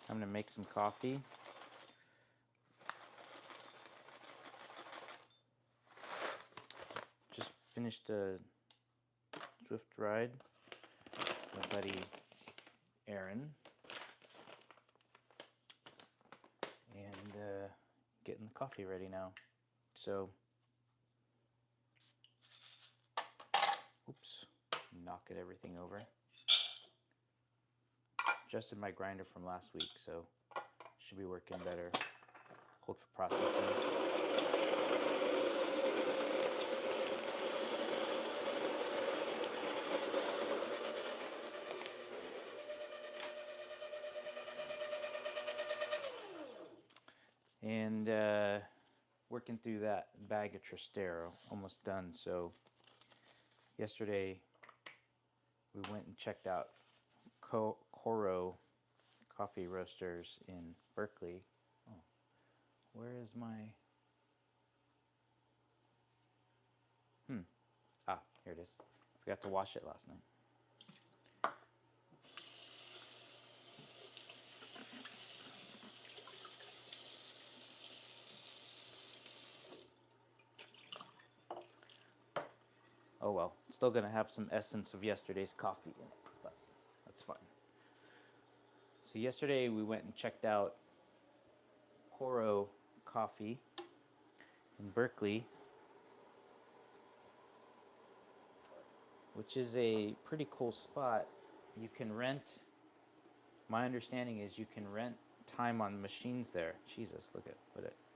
I'm going to make some coffee. Just finished a Zwift ride with my buddy Aaron. And getting the coffee ready now. So, oops, knocking everything over. Adjusted my grinder from last week, so should be working better. Hold for processing. And working through that bag of Trastero, almost done. So yesterday we went and checked out Coro Coffee Roasters in Berkeley. Oh, where is my... here it is. Forgot to wash it last night. Oh well, still gonna have some essence of yesterday's coffee in it, but that's fine. So yesterday we went and checked out Coro Coffee in Berkeley, which is a pretty cool spot. You can rent, my understanding is you can rent time on machines there. Jesus, look at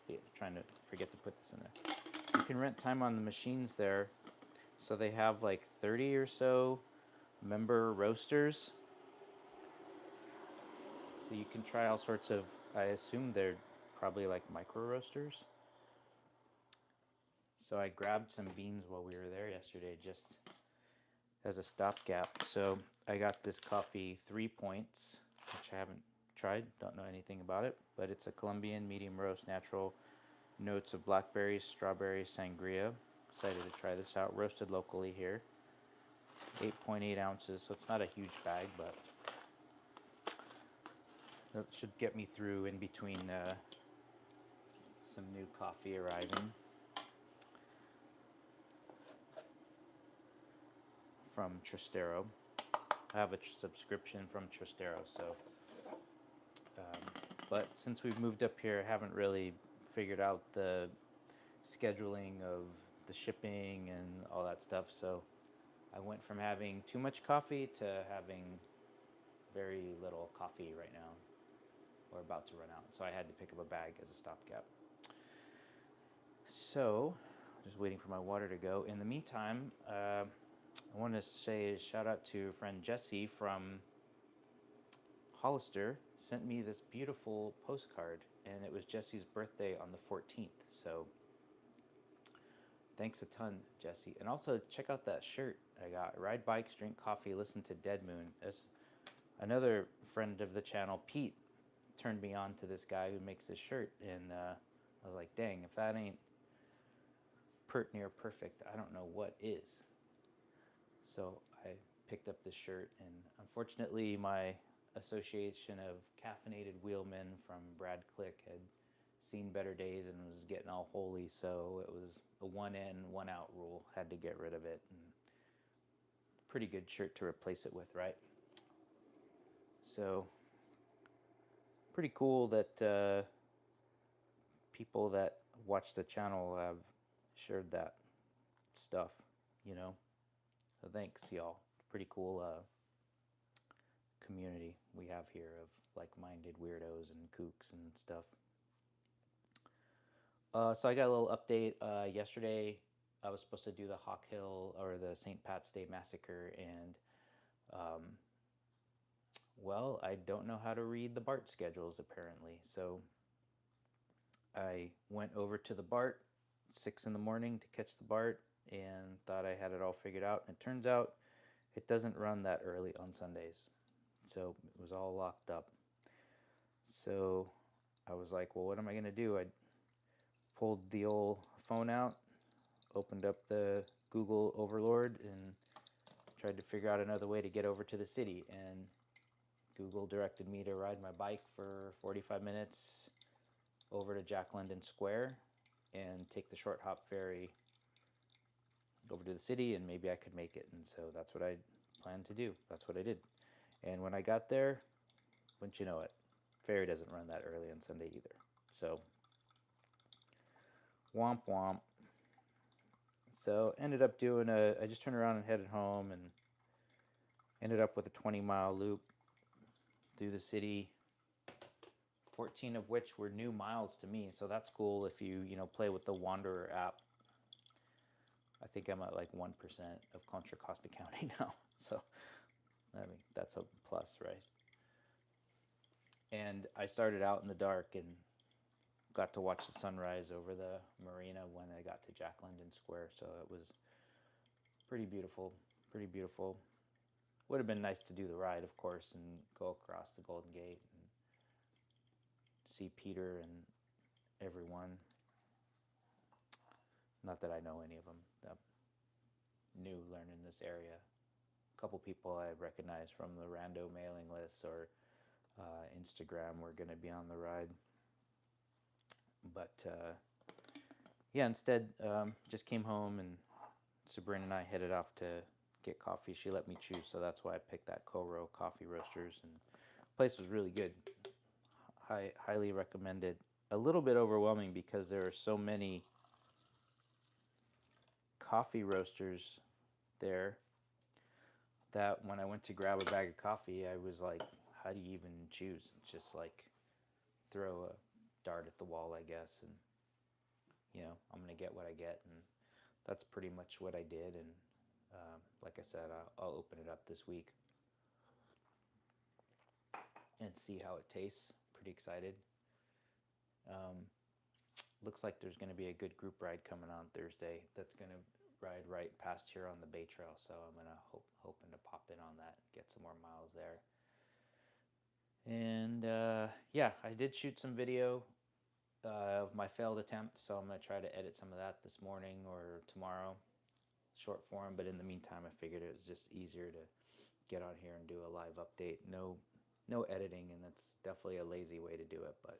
it. Trying to forget to put this in there. You can rent time on the machines there. So they have like 30 or so member roasters. So you can try all sorts of, I assume they're probably like micro roasters. So I grabbed some beans while we were there yesterday just as a stopgap. So I got this coffee 3 Points, which I haven't tried, don't know anything about it, but it's a Colombian medium roast, natural notes of blackberries, strawberries, sangria. Excited to try this out. Roasted locally here. 8.8 ounces, so it's not a huge bag, but that should get me through in between some new coffee arriving from Trastero. I have a subscription from Trastero, so but since we've moved up here, I haven't really figured out the scheduling of the shipping and all that stuff. So I went from having too much coffee to having very little coffee right now. We're about to run out, so I had to pick up a bag as a stopgap. So just waiting for my water to go. In the meantime, I want to say a shout out to friend Jesse from Hollister. Sent me this beautiful postcard, and it was Jesse's birthday on the 14th. So thanks a ton, Jesse. And also check out that shirt I got. Ride bikes, drink coffee, listen to Dead Moon. As another friend of the channel, Pete, turned me on to this guy who makes this shirt, and I was like, dang, if that ain't pert near perfect, I don't know what is. So I picked up this shirt, and unfortunately my association of caffeinated wheelmen from Brad Click had seen better days and was getting all holy, so it was a one in, one out rule. Had to get rid of it. And pretty good shirt to replace it with, right? So pretty cool that people that watch the channel have shared that stuff, you know. So thanks, y'all. Pretty cool community we have here of like-minded weirdos and kooks and stuff. So I got a little update. Yesterday, I was supposed to do the Hawk Hill or the St. Pat's Day Massacre, and well, I don't know how to read the BART schedules apparently. So I went over to the BART 6 in the morning to catch the BART and thought I had it all figured out. And it turns out it doesn't run that early on Sundays. So it was all locked up. So I was like, well, what am I going to do? I pulled the old phone out, opened up the Google Overlord, and tried to figure out another way to get over to the city. And Google directed me to ride my bike for 45 minutes over to Jack London Square and take the short hop ferry over to the city, and maybe I could make it. And so that's what I planned to do. That's what I did. And when I got there, wouldn't you know it, ferry doesn't run that early on Sunday either. So womp womp. So ended up doing I just turned around and headed home, and ended up with a 20-mile loop through the city, 14 of which were new miles to me. So that's cool if you play with the Wanderer app. I think I'm at like 1% of Contra Costa County now. So I mean, that's a plus, right? And I started out in the dark and got to watch the sunrise over the marina when I got to Jack London Square. So it was pretty beautiful, pretty beautiful. Would have been nice to do the ride, of course, and go across the Golden Gate and see Peter and everyone. Not that I know any of them. I'm new learning this area. A couple people I recognize from the rando mailing lists or Instagram were going to be on the ride. But yeah, instead, just came home, and Sabrina and I headed off to get coffee. She let me choose, so that's why I picked that Coro Coffee Roasters. And the place was really good. Highly recommended. A little bit overwhelming because there are so many coffee roasters there that when I went to grab a bag of coffee, I was like, how do you even choose? It's just like throw a dart at the wall, I guess, and I'm gonna get what I get, and that's pretty much what I did. And like I said, I'll open it up this week and see how it tastes. Pretty excited. Looks like there's going to be a good group ride coming on Thursday that's going to ride right past here on the Bay Trail, so I'm going to hoping to pop in on that, get some more miles there. And yeah, I did shoot some video of my failed attempt, so I'm going to try to edit some of that this morning or tomorrow, short form. But in the meantime, I figured it was just easier to get on here and do a live update. No editing, and that's definitely a lazy way to do it, but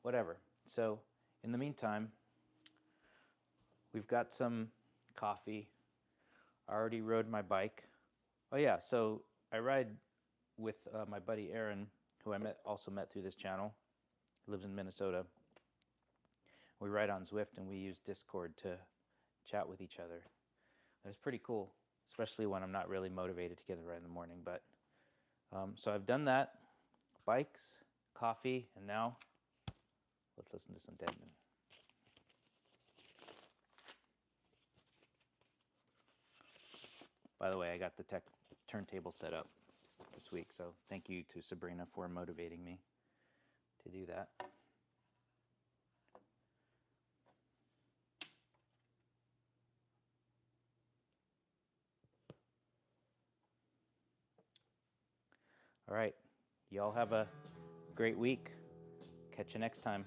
whatever. So in the meantime, we've got some coffee. I already rode my bike. Oh yeah, so I ride with my buddy Aaron, who I also met through this channel. He lives in Minnesota. We ride on Zwift, and we use Discord to chat with each other. And it's pretty cool, especially when I'm not really motivated to get a ride in the morning. But so I've done that. Bikes, coffee, and now let's listen to some Dead Moon. By the way, I got the turntable set up this week, so thank you to Sabrina for motivating me to do that. All right, y'all have a great week. Catch you next time.